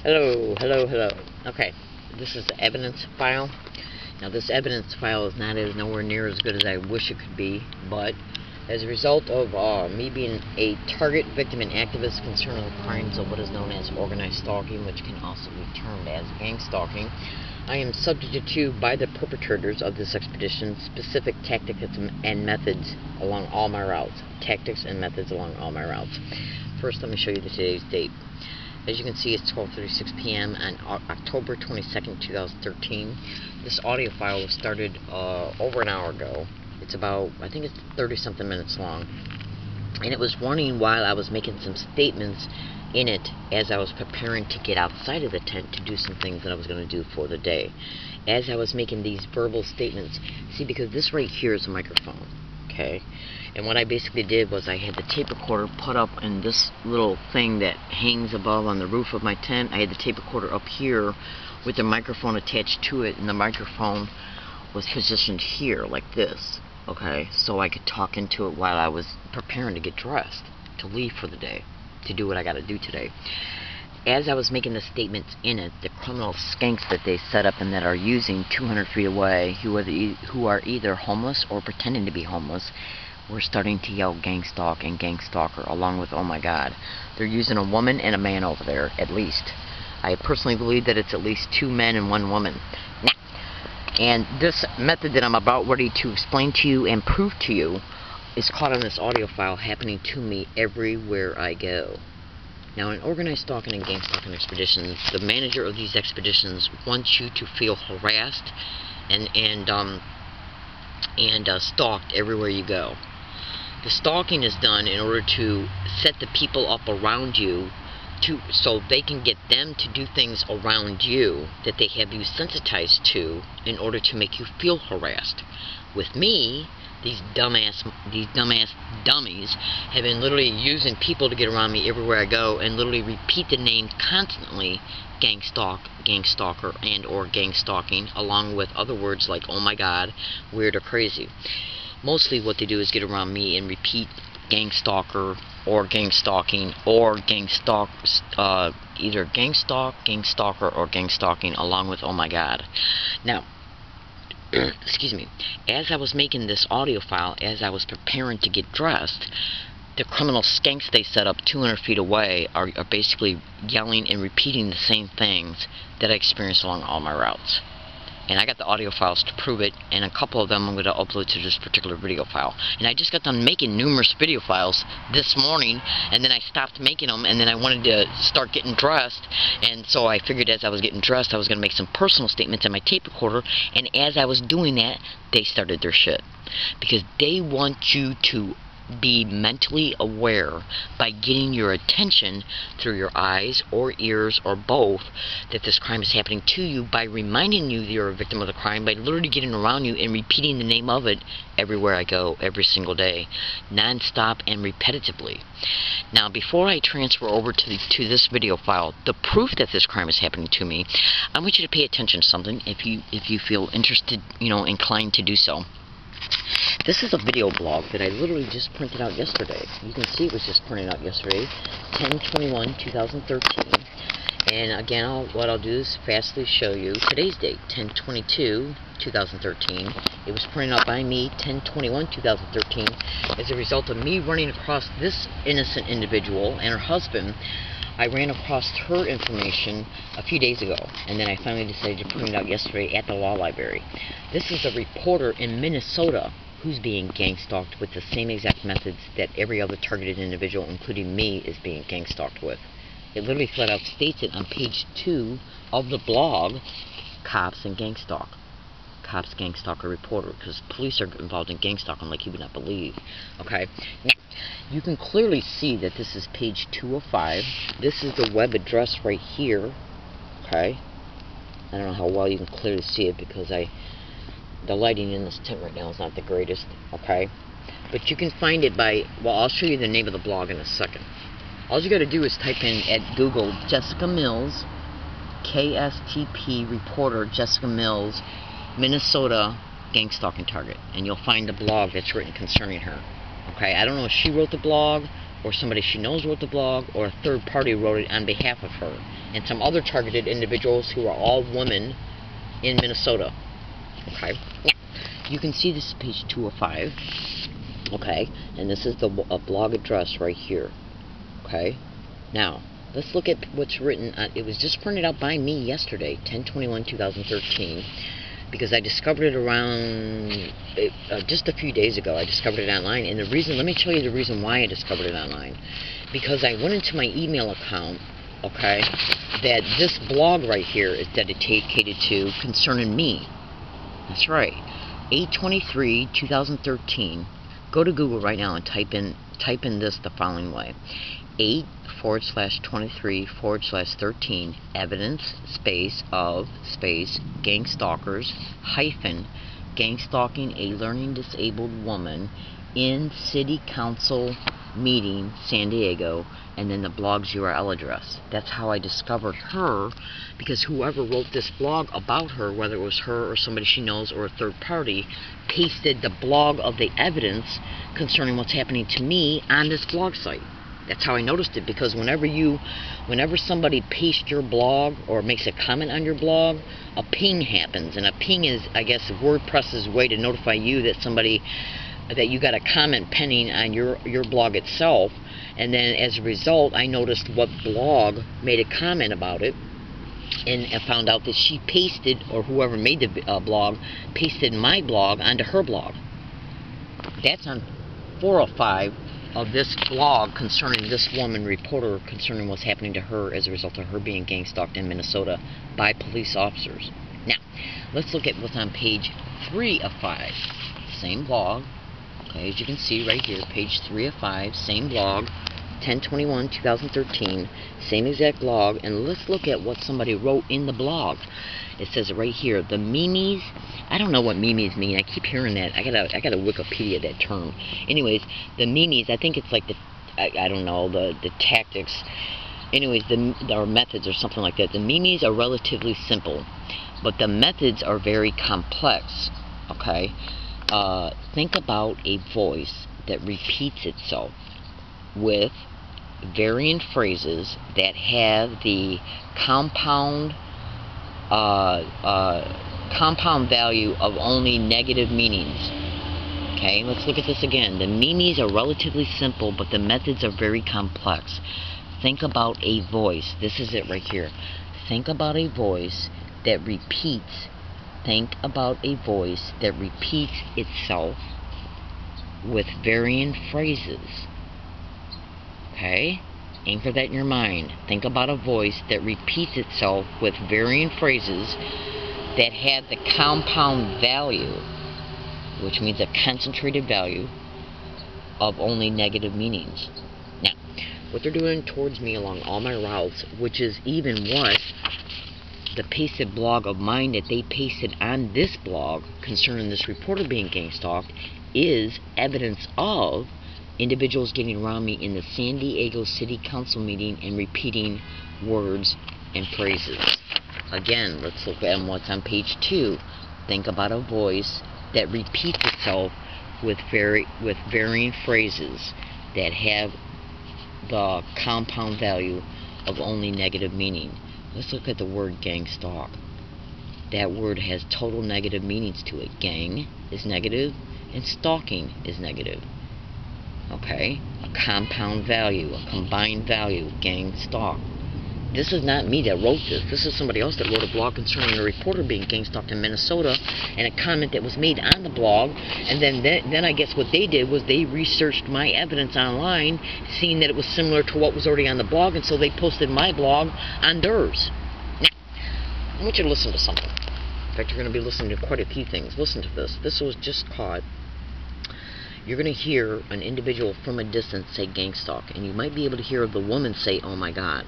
Hello. Okay, this is the evidence file. Now, this evidence file is nowhere near as good as I wish it could be, but as a result of me being a target, victim, and activist concerned with crimes of what is known as organized stalking, which can also be termed as gang stalking, I am subjected to, by the perpetrators of this expedition, specific tactics and methods along all my routes. First, let me show you today's date. As you can see, it's 12:36 p.m. on October 22nd, 2013. This audio file was started over an hour ago. It's about, I think it's 30-something minutes long. And it was running while I was making some statements in it as I was preparing to get outside of the tent to do some things that I was going to do for the day. As I was making these verbal statements, see, because this right here is a microphone, okay? And what I basically did was I had the tape recorder put up in this little thing that hangs above on the roof of my tent. I had the tape recorder up here with the microphone attached to it, and the microphone was positioned here like this, okay? So I could talk into it while I was preparing to get dressed to leave for the day, to do what I got to do today. As I was making the statements in it, the criminal skanks that they set up and that are using 200 feet away, who are either homeless or pretending to be homeless, were starting to yell gang stalk and gang stalker, along with oh my god. They're using a woman and a man over there, at least. I personally believe that it's at least 2 men and 1 woman. Nah. And this method that I'm about ready to explain to you and prove to you is caught on this audio file, happening to me everywhere I go. Now, in organized stalking and gang stalking expeditions, the manager of these expeditions wants you to feel harassed and stalked everywhere you go. The stalking is done in order to set the people up around you so they can get them to do things around you that they have you sensitized to in order to make you feel harassed. With me, these dumbass dummies have been literally using people to get around me everywhere I go and literally repeat the name constantly: gang stalk, gang stalker, and or gang stalking, along with other words like oh my god, weird, or crazy. Mostly what they do is get around me and repeat gang stalker or gang stalking or gang stalk, either gang stalk, gang stalker, or gang stalking, along with oh my god. Now, excuse me, as I was making this audio file, as I was preparing to get dressed, the criminal skanks they set up 200 feet away are basically yelling and repeating the same things that I experienced along all my routes. And I got the audio files to prove it, and a couple of them I'm going to upload to this particular video file. And I just got done making numerous video files this morning, and then I stopped making them, and then I wanted to start getting dressed, and so I figured as I was getting dressed I was going to make some personal statements in my tape recorder, and as I was doing that, they started their shit. Because they want you to be mentally aware by getting your attention through your eyes or ears or both that this crime is happening to you, by reminding you that you're a victim of the crime, by literally getting around you and repeating the name of it everywhere I go, every single day, non-stop and repetitively. Now, before I transfer over to this video file, the proof that this crime is happening to me, I want you to pay attention to something if you feel interested, inclined to do so. This is a video blog that I literally just printed out yesterday. You can see it was just printed out yesterday, 10/21/2013. And again, what I'll do is fastly show you today's date, 10/22/2013. It was printed out by me, 10/21/2013, as a result of me running across this innocent individual and her husband. I ran across her information a few days ago, and then I finally decided to print it out yesterday at the law library. This is a reporter in Minnesota who's being gang stalked with the same exact methods that every other targeted individual, including me, is being gang stalked with. It literally flat out states it on page 2 of the blog, Cops and Gang Stalk. Cops, gang stalker, reporter, because police are involved in gang stalking like you would not believe. Okay, now you can clearly see that this is page 205. This is the web address right here. Okay, I don't know how well you can clearly see it because the lighting in this tent right now is not the greatest. Okay, but you can find it by, well, I'll show you the name of the blog in a second. All you got to do is type in at Google Jessica Mills, KSTP reporter, Jessica Mills, Minnesota gang stalking target, and you'll find the blog that's written concerning her. Okay, I don't know if she wrote the blog or somebody she knows wrote the blog, or a third party wrote it on behalf of her. and some other targeted individuals who are all women in Minnesota. Okay, now, you can see this is page 205. Okay, and this is the blog address right here. Okay, now let's look at what's written. It was just printed out by me yesterday, 10/21/2013, because I discovered it around just a few days ago. I discovered it online, and the reason, let me tell you the reason why I discovered it online. Because I went into my email account, okay, that this blog right here is dedicated to concerning me. That's right, 8/23/2013. Go to Google right now and type in this the following way: 8/23/13 evidence space of space gangstalkers hyphen gangstalking a learning disabled woman in city council meeting San Diego, and then the blog's URL address. That's how I discovered her, because whoever wrote this blog about her, whether it was her or somebody she knows or a third party, pasted the blog of the evidence concerning what's happening to me on this blog site. That's how I noticed it, because whenever somebody pastes your blog or makes a comment on your blog, a ping happens, and a ping is, I guess, WordPress's way to notify you that that you got a comment pending on your blog itself. And then as a result, I noticed what blog made a comment about it, and I found out that she pasted, or whoever made the blog, pasted my blog onto her blog. That's on 405 of this blog concerning this woman reporter, concerning what's happening to her as a result of her being gang-stalked in Minnesota by police officers. Now, let's look at what's on page 3 of 5. Same blog. Okay, as you can see right here, page 3 of 5, same blog, 10/21/2013, same exact blog, and let's look at what somebody wrote in the blog. It says right here, the memes. I don't know what memes mean. I keep hearing that. I gotta Wikipedia that term. Anyways, the memes. I think it's like I don't know, the tactics. Anyways, or methods or something like that. The memes are relatively simple, but the methods are very complex. Okay. Think about a voice that repeats itself with varying phrases that have the compound value of only negative meanings. Okay, let's look at this again. The memes are relatively simple, but the methods are very complex. Think about a voice. This is it right here. Think about a voice that repeats. Think about a voice that repeats itself with varying phrases. Okay? Anchor that in your mind. Think about a voice that repeats itself with varying phrases that have the compound value, which means a concentrated value of only negative meanings. Now, what they're doing towards me along all my routes, which is even what the pasted blog of mine that they pasted on this blog concerning this reporter being gang-stalked, is evidence of individuals getting around me in the San Diego City Council meeting and repeating words and phrases. Again, let's look at what's on page 2. Think about a voice that repeats itself with varying phrases that have the compound value of only negative meaning. Let's look at the word gang-stalk. That word has total negative meanings to it. Gang is negative, and stalking is negative. Okay? A compound value, a combined value, gang-stalk. This is not me that wrote this. This is somebody else that wrote a blog concerning a reporter being gang-stalked in Minnesota, and a comment that was made on the blog. And then I guess what they did was they researched my evidence online, seeing that it was similar to what was already on the blog, and so they posted my blog on theirs. Now, I want you to listen to something. In fact, you're going to be listening to quite a few things. Listen to this. This was just caught. You're going to hear an individual from a distance say gang-stalk, and you might be able to hear the woman say, "Oh my God."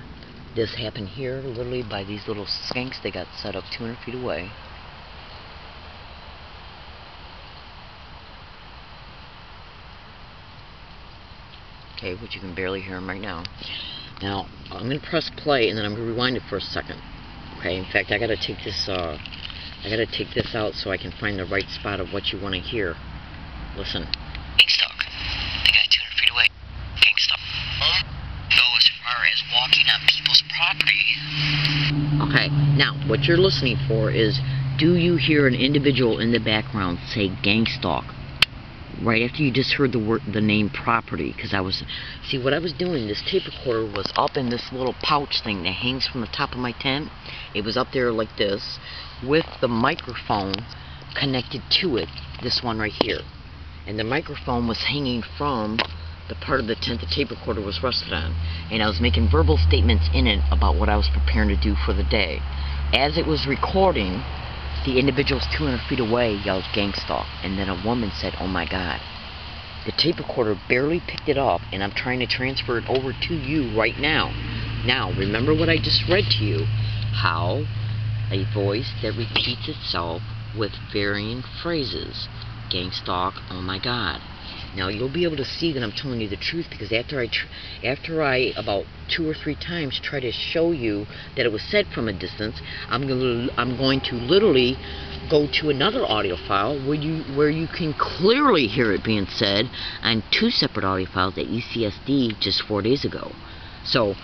This happened here, literally by these little skanks. They got set up 200 feet away. Okay, but you can barely hear them right now. Now, I'm going to press play, and then I'm going to rewind it for a second. Okay, in fact, I got to take this out so I can find the right spot of what you want to hear. Listen. Gang-stalk. The guy 200 feet away. Gang-stalk. Go as far as walking on people's property Okay, now, what you're listening for is, do you hear an individual in the background say GangStalked? Right after you just heard the name property, because see, what I was doing, this tape recorder was up in this little pouch thing that hangs from the top of my tent. It was up there like this, with the microphone connected to it, this one right here. And the microphone was hanging from the part of the tent the tape recorder was rested on. And I was making verbal statements in it about what I was preparing to do for the day. As it was recording, the individuals 200 feet away yelled GangStalked, and then a woman said, "Oh my God." The tape recorder barely picked it up, and I'm trying to transfer it over to you right now. Now, remember what I just read to you, how a voice that repeats itself with varying phrases. GangStalked, oh my God. Now, you'll be able to see that I'm telling you the truth, because after I about 2 or 3 times try to show you that it was said from a distance, I'm going to literally go to another audio file where you can clearly hear it being said on 2 separate audio files at UCSD just 4 days ago. So,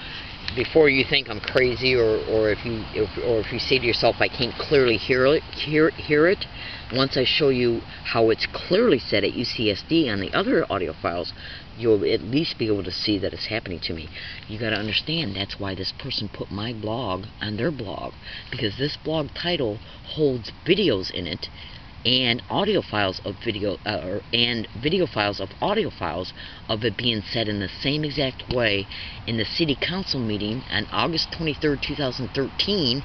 before you think I'm crazy, or if you say to yourself I can't clearly hear it, once I show you how it's clearly said at UCSD on the other audio files, you'll at least be able to see that it's happening to me. You got to understand, that's why this person put my blog on their blog, because this blog title holds videos in it, and audio files of video, and video files of audio files of it being said in the same exact way in the city council meeting on August 23rd, 2013,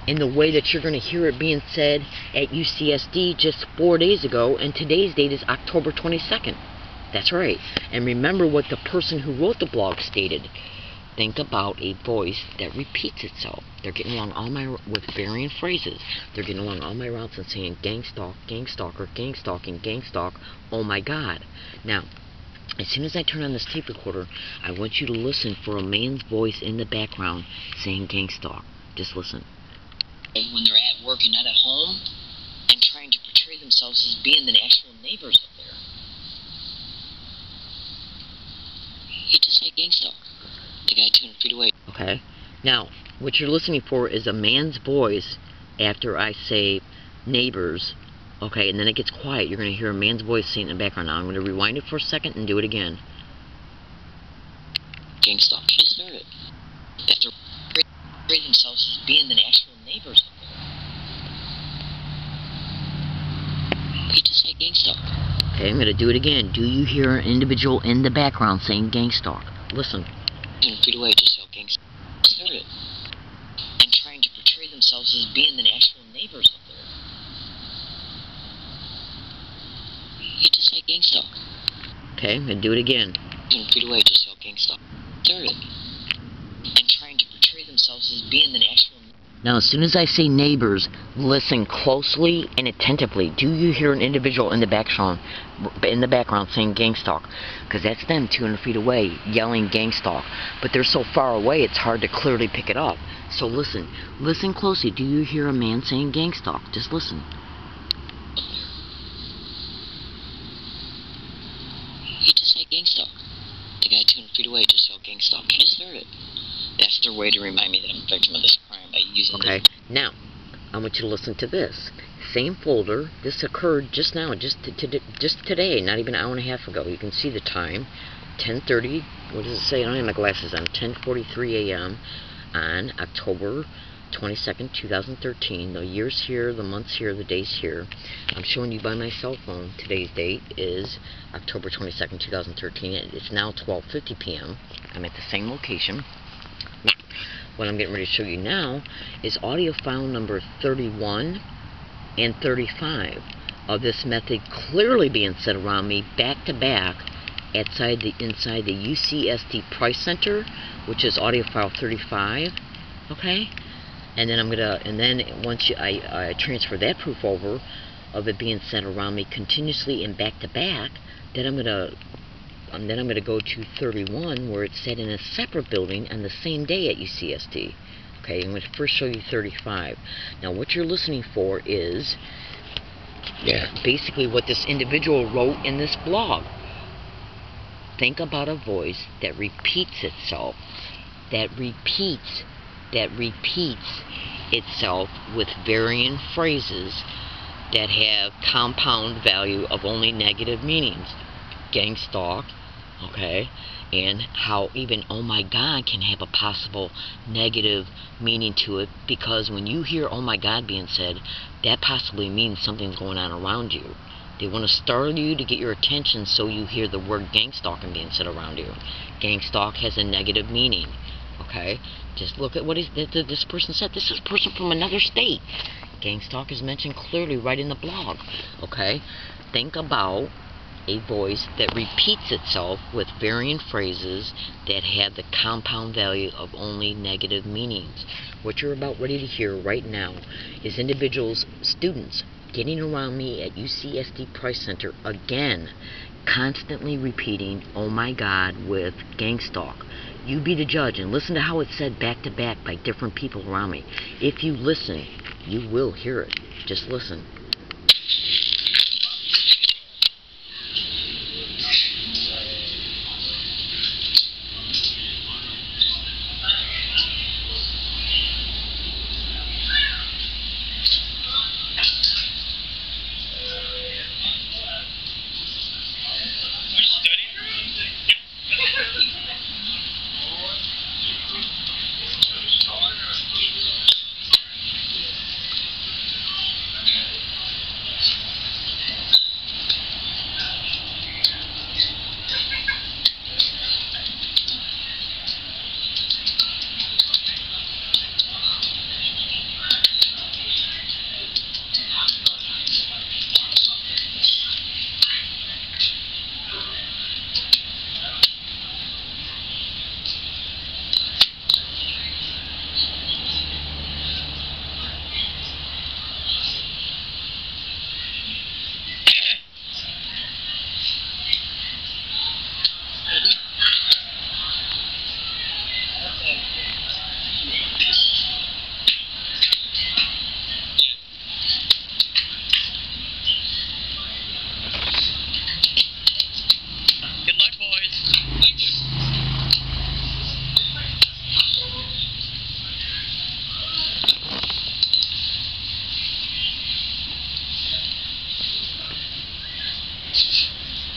in the way that you're going to hear it being said at UCSD just 4 days ago, and today's date is October 22nd. That's right. And remember what the person who wrote the blog stated. Think about a voice that repeats itself. They're getting along with varying phrases. They're getting along all my routes and saying GangStalked, GangStalker, GangStalking, GangStalked, oh my God. Now, as soon as I turn on this tape recorder, I want you to listen for a man's voice in the background saying GangStalked. Just listen. When they're at work and not at home, and trying to portray themselves as being the actual neighbors up there. He just said GangStalked. The guy 200 feet away. Okay. Now, what you're listening for is a man's voice after I say neighbors. Okay, and then it gets quiet. You're going to hear a man's voice saying in the background. Now, I'm going to rewind it for a second and do it again. GangStalked. He just heard it. After portray themselves as being the actual neighbors up there. He just said GangStalked. Okay, I'm going to do it again. Do you hear an individual in the background saying GangStalked? Listen. 200 feet away, just yelled GangStalked. Just heard it. And trying to portray themselves as being the actual neighbors up there. He just said GangStalked. Okay, I'm going to do it again. 200 feet away, just yelled GangStalked. Just heard it. And trying to portray themselves as being the actual. Now, as soon as I say neighbors, listen closely and attentively. Do you hear an individual in the background saying GangStalked? Because that's them 200 feet away yelling GangStalked. But they're so far away, it's hard to clearly pick it up. So listen. Listen closely. Do you hear a man saying GangStalked? Just listen. He just said GangStalked. The guy 200 feet away just yelled GangStalked. He just heard it. That's their way to remind me that I'm a victim of this crime by using Okay, now, I want you to listen to this. Same folder. This occurred just now, just today, not even an hour and a half ago. You can see the time, 10:30. What does it say? I don't have my glasses on. 10:43 a.m. on October 22nd, 2013. The year's here, the month's here, the day's here. I'm showing you by my cell phone. Today's date is October 22nd, 2013. It's now 12:50 p.m. I'm at the same location. Now, what I'm getting ready to show you now is audio file number 31 and 35 of this method clearly being said around me back to back inside the UCSD Price Center, which is audio file 35. Okay, and then once I transfer that proof over of it being said around me continuously and back to back, then I'm gonna go to 31, where it's said in a separate building on the same day at UCSD. Okay, I'm going to first show you 35. Now, what you're listening for is basically what this individual wrote in this blog. Think about a voice that repeats itself, that repeats that repeats itself with varying phrases that have compound value of only negative meanings. GangStalked, okay, and how even oh my God can have a possible negative meaning to it, because when you hear oh my God being said, that possibly means something's going on around you. They want to startle you to get your attention, so you hear the word gangstalking being said around you. Gangstalk has a negative meaning, okay? Just look at what this person said. This is a person from another state. Gangstalk is mentioned clearly right in the blog, okay? Think about a voice that repeats itself with varying phrases that have the compound value of only negative meanings. What you're about ready to hear right now is individuals, students, getting around me at UCSD Price Center again, constantly repeating oh my God with GangStalk. You be the judge and listen to how it's said back to back by different people around me. If you listen, you will hear it. Just listen.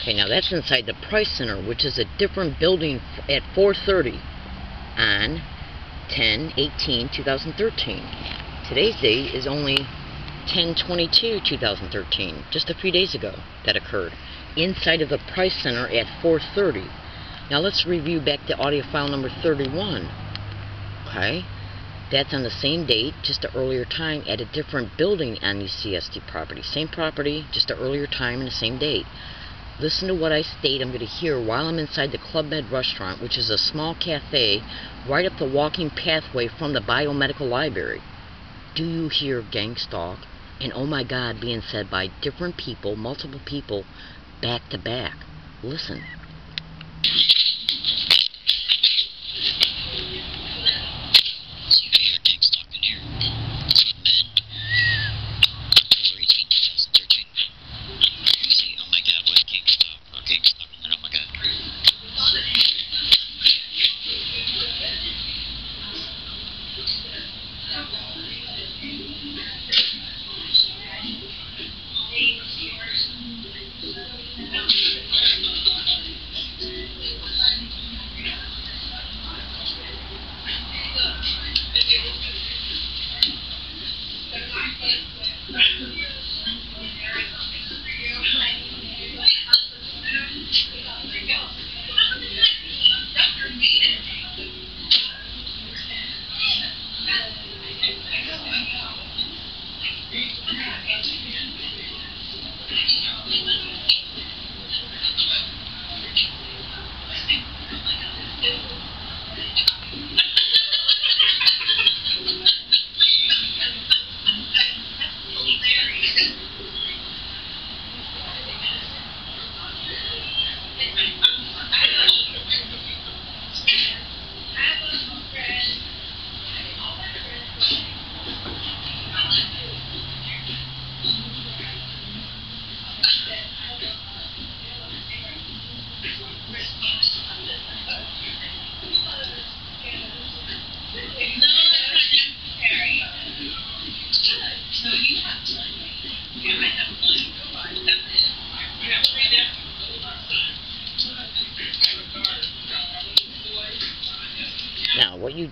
Okay, now that's inside the Price Center, which is a different building at 4:30 on 10/18/2013. Today's date is only 10/22/2013, just a few days ago that occurred, inside of the Price Center at 4:30. Now let's review back to audio file number 31. Okay, that's on the same date, just an earlier time, at a different building on UCSD property. Same property, just an earlier time and the same date. Listen to what I state I'm going to hear while I'm inside the Club Med restaurant, which is a small cafe right up the walking pathway from the biomedical library. Do you hear GangStalk and oh my God being said by different people, multiple people, back to back? Listen.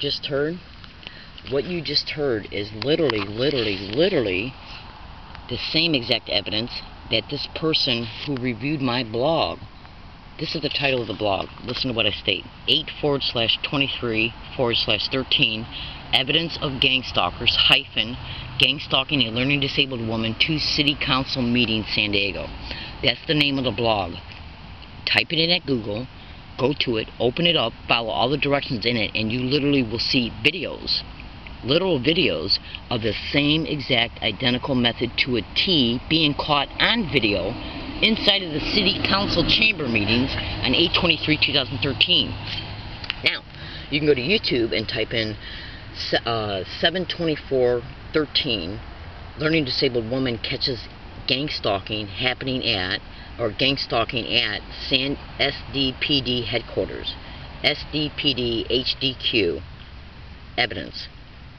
just heard? What you just heard is literally the same exact evidence that this person who reviewed my blog, this is the title of the blog, listen to what I state, 8/23/13, evidence of gangstalkers, gangstalking a learning disabled woman to City Council meeting, San Diego. That's the name of the blog. Type it in at Google, go to it, open it up, follow all the directions in it, and you literally will see videos, literal videos of the same exact identical method to a T being caught on video inside of the City Council chamber meetings on 8/23/2013. Now, you can go to YouTube and type in 7/24/13, learning disabled woman catches gangstalking happening at, or gangstalking at SDPD headquarters, SDPD HDQ evidence,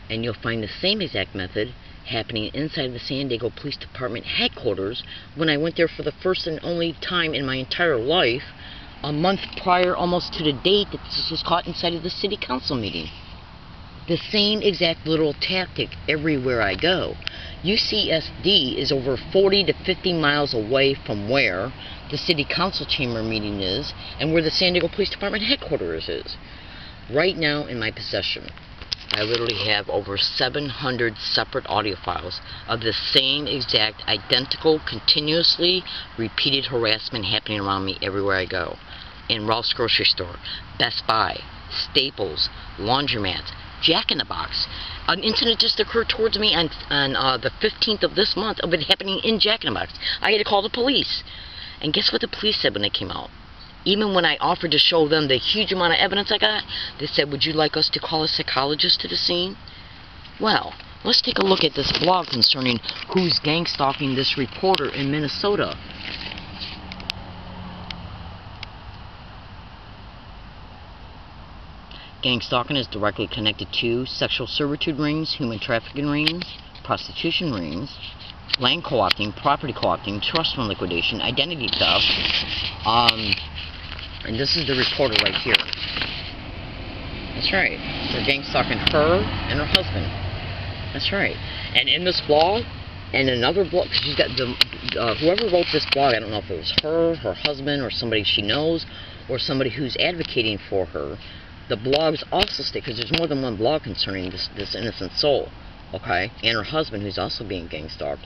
and you'll find the same exact method happening inside the San Diego Police Department headquarters when I went there for the first and only time in my entire life, a month prior almost to the date that this was caught inside of the City Council meeting. The same exact literal tactic everywhere I go. UCSD is over 40 to 50 miles away from where the City Council chamber meeting is and where the San Diego Police Department headquarters is. Right now in my possession, I literally have over 700 separate audio files of the same exact, identical, continuously repeated harassment happening around me everywhere I go. In Ralph's grocery store, Best Buy, Staples, laundromats, Jack in the Box. An incident just occurred towards me on the 15th of this month of it happening in Jack in the Box. I had to call the police. And guess what the police said when they came out? Even when I offered to show them the huge amount of evidence I got, they said, would you like us to call a psychologist to the scene? Well, let's take a look at this blog concerning who's gangstalking this reporter in Minnesota. Gangstalking is directly connected to sexual servitude rings, human trafficking rings, prostitution rings, land co-opting, property co-opting, trust fund liquidation, identity theft, and this is the reporter right here. That's right. They're gangstalking her and her husband. That's right. And in this blog, and another blog, she's got whoever wrote this blog, I don't know if it was her, her husband, or somebody she knows, or somebody who's advocating for her. The blogs also state, because there's more than one blog concerning this innocent soul, okay, and her husband who's also being gangstalked.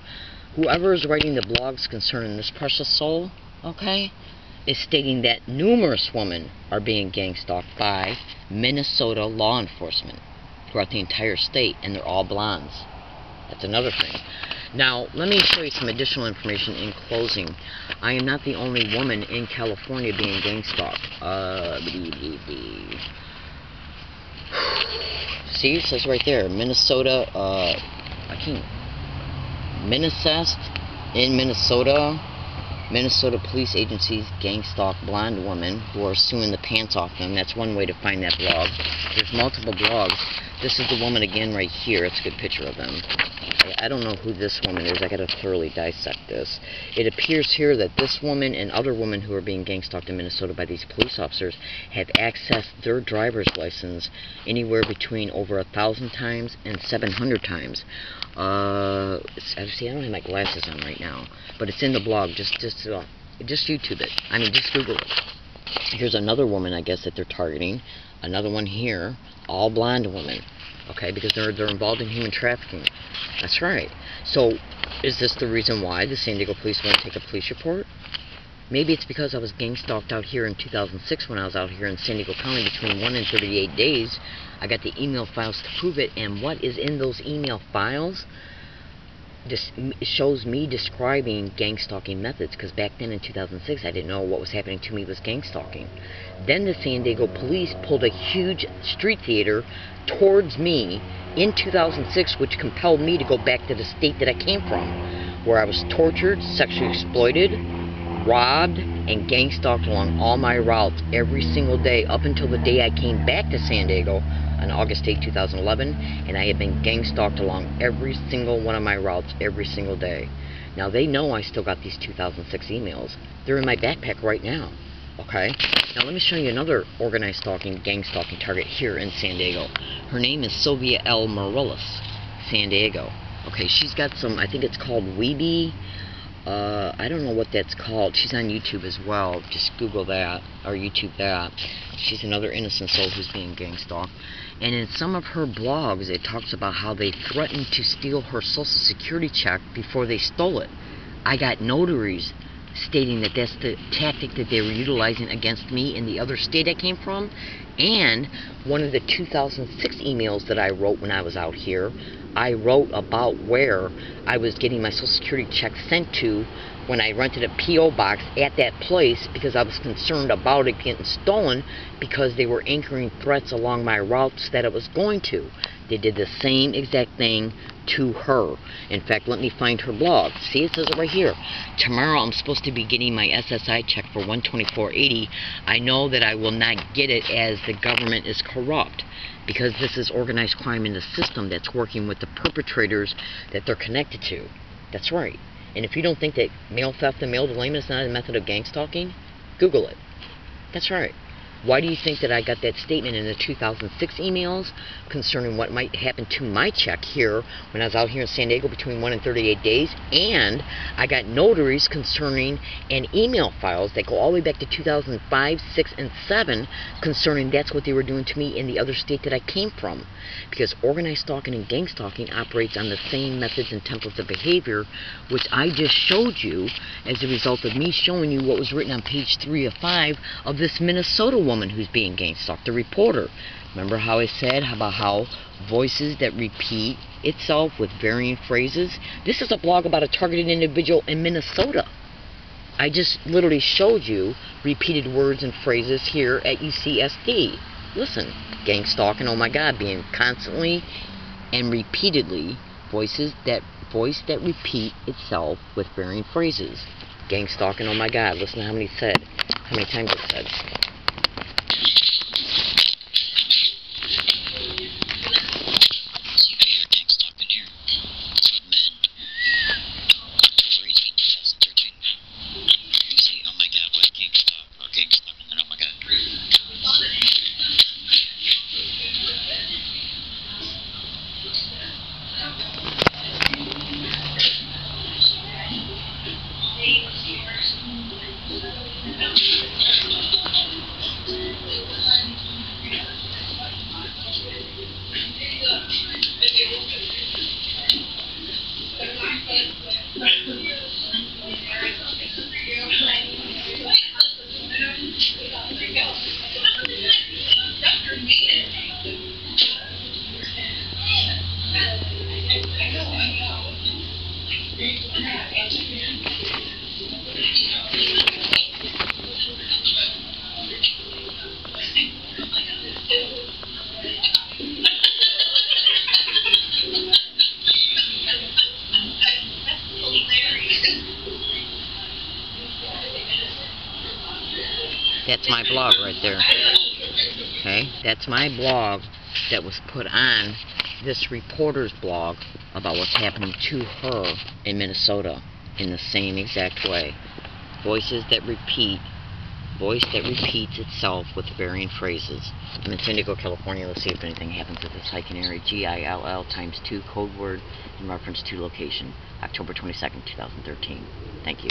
Whoever is writing the blogs concerning this precious soul, okay, is stating that numerous women are being gangstalked by Minnesota law enforcement throughout the entire state, and they're all blondes. That's another thing. Now, let me show you some additional information in closing. I am not the only woman in California being gangstalked. See, it says right there, Minnesota, in Minnesota, Minnesota police agencies gangstalk blonde women who are suing the pants off them. That's one way to find that blog. There's multiple blogs. This is the woman again right here. It's a good picture of them. I don't know who this woman is. I gotta thoroughly dissect this. It appears here that this woman and other women who are being gangstalked in Minnesota by these police officers have accessed their driver's license anywhere between over 1,000 times and 700 times. See, I don't have my glasses on right now, but it's in the blog. Just YouTube it. I mean, just Google it. Here's another woman, I guess, that they're targeting. Another one here, all blonde women. Okay, because they're involved in human trafficking. That's right. So, is this the reason why the San Diego police won't take a police report? Maybe it's because I was gangstalked out here in 2006 when I was out here in San Diego County between 1 and 38 days. I got the email files to prove it, and what is in those email files shows me describing gangstalking methods, because back then in 2006 I didn't know what was happening to me was gangstalking. Then the San Diego police pulled a huge street theater towards me in 2006, which compelled me to go back to the state that I came from, where I was tortured, sexually exploited, robbed, and gangstalked along all my routes every single day up until the day I came back to San Diego on August 8, 2011, and I have been gangstalked along every single one of my routes every single day. Now, they know I still got these 2006 emails. They're in my backpack right now. Okay? Now let me show you another organized stalking, gang stalking target here in San Diego. Her name is Sylvia L. Morales, San Diego. Okay, she's got some, I think it's called Weeby. I don't know what that's called. She's on YouTube as well. Just Google that, or YouTube that. She's another innocent soul who's being gang stalked. And in some of her blogs, it talks about how they threatened to steal her Social Security check before they stole it. I got notaries stating that that's the tactic that they were utilizing against me in the other state I came from. And one of the 2006 emails that I wrote when I was out here, I wrote about where I was getting my Social Security check sent to when I rented a P.O. box at that place because I was concerned about it getting stolen because they were anchoring threats along my routes that it was going to. They did the same exact thing to her. In fact, let me find her blog. See, it says it right here. Tomorrow I'm supposed to be getting my SSI check for $124.80. I know that I will not get it as the government is corrupt because this is organized crime in the system that's working with the perpetrators that they're connected to. That's right. And if you don't think that mail theft and mail delayment is not a method of gang stalking, Google it. That's right. Why do you think that I got that statement in the 2006 emails concerning what might happen to my check here when I was out here in San Diego between 1 and 38 days? And I got notaries concerning and email files that go all the way back to 2005, 6, and 7 concerning that's what they were doing to me in the other state that I came from. Because organized stalking and gang stalking operates on the same methods and templates of behavior, which I just showed you as a result of me showing you what was written on page 3 of 5 of this Minnesota woman who's being gang stalked, the reporter. Remember how I said about how voices that repeat itself with varying phrases? This is a blog about a targeted individual in Minnesota. I just literally showed you repeated words and phrases here at UCSD. Listen, gang stalking, oh my God, being constantly and repeatedly voice that repeat itself with varying phrases. Gang stalking, oh my God, listen to how many times it said. That's my blog right there. Okay, that's my blog that was put on this reporter's blog about what's happening to her in Minnesota in the same exact way. Voices that repeat, voice that repeats itself with varying phrases. I'm in San Diego, California. Let's see if anything happens at this hiking area. GILL ×2 code word in reference to location. October 22nd, 2013. Thank you.